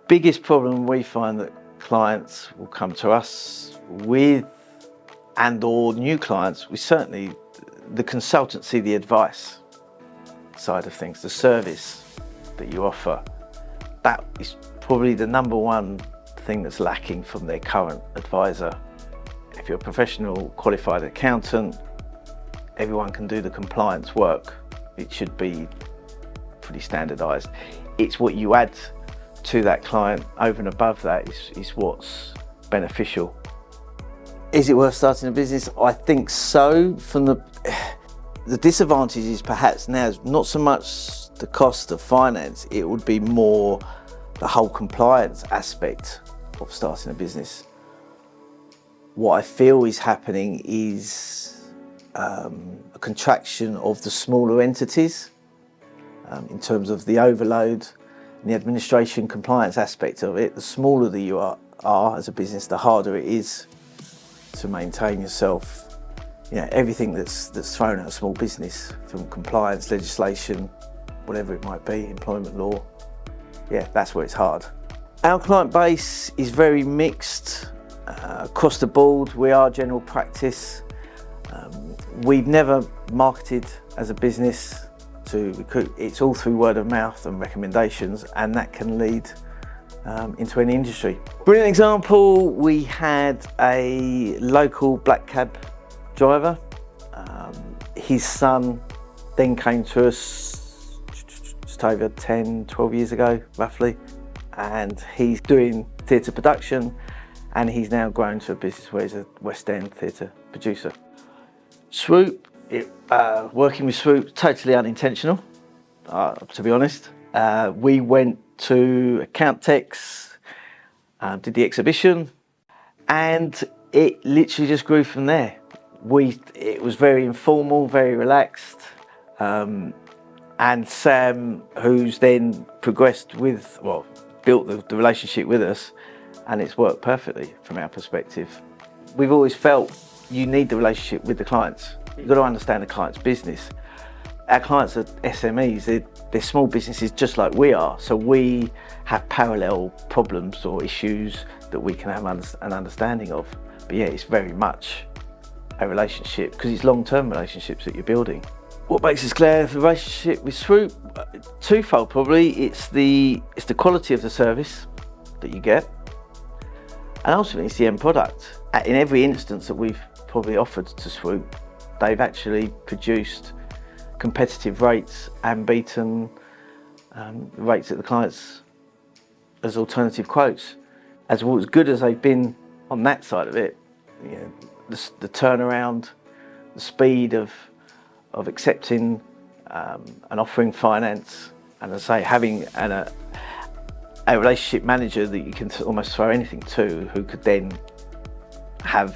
biggest problem we find that clients will come to us with, and or new clients, we certainly, the consultancy, the advice side of things, the service that you offer, that is probably the number one thing that's lacking from their current advisor. If you're a professional qualified accountant, everyone can do the compliance work. It should be pretty standardized. It's what you add to that client over and above that is what's beneficial. Is it worth starting a business? I think so. From the disadvantage is perhaps now not so much the cost of finance, it would be more the whole compliance aspect of starting a business. What I feel is happening is a contraction of the smaller entities in terms of the overload and the administration compliance aspect of it. The smaller that you are as a business, the harder it is to maintain yourself. You know, everything that's thrown at a small business, from compliance, legislation, whatever it might be, employment law, yeah, that's where it's hard. Our client base is very mixed across the board. We are general practice. We've never marketed as a business to recruit. It's all through word of mouth and recommendations, and that can lead into any industry. Brilliant example, we had a local black cab driver. His son then came to us just over 10, 12 years ago, roughly, and he's doing theatre production, and he's now grown to a business where he's a West End theatre producer. Swoop, working with Swoop, totally unintentional, to be honest. We went to Account Techs, did the exhibition, and it literally just grew from there. It was very informal, very relaxed, and Sam, who's then progressed with, well, built the relationship with us, and it's worked perfectly from our perspective. We've always felt you need the relationship with the clients. You've got to understand the client's business. Our clients are SMEs, they're small businesses just like we are, so we have parallel problems or issues that we can have an understanding of. But yeah, it's very much a relationship, because it's long-term relationships that you're building. What makes us glad for the relationship with Swoop? Twofold probably. It's the quality of the service that you get, and ultimately it's the end product. In every instance that we've probably offered to Swoop, they've actually produced competitive rates and beaten rates at the clients as alternative quotes. As good as they've been on that side of it, you know, the turnaround, the speed of accepting and offering finance, and as I say, having a relationship manager that you can almost throw anything to, who could then have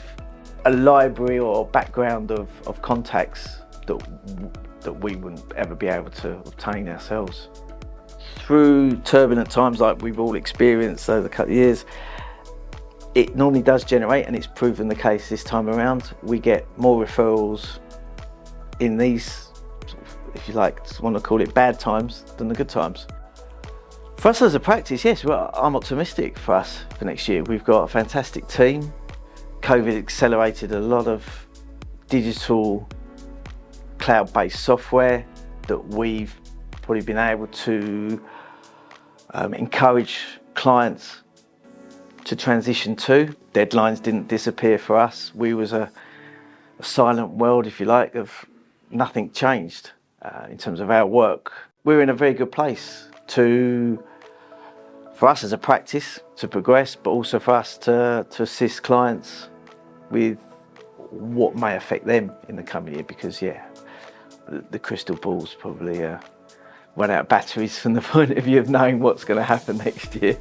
a library or background of contacts that we wouldn't ever be able to obtain ourselves. Through turbulent times like we've all experienced over the couple of years, it normally does generate, and it's proven the case this time around. We get more referrals in these, if you like, want to call it bad times, than the good times. For us as a practice, yes, well, I'm optimistic for us for next year. We've got a fantastic team. COVID accelerated a lot of digital cloud-based software that we've probably been able to encourage clients to transition to. Deadlines didn't disappear for us. We was a silent world, if you like, of nothing changed in terms of our work. We're in a very good place for us as a practice to progress, but also for us to assist clients with what may affect them in the coming year, because yeah, the crystal ball's probably run out of batteries from the point of view of knowing what's going to happen next year.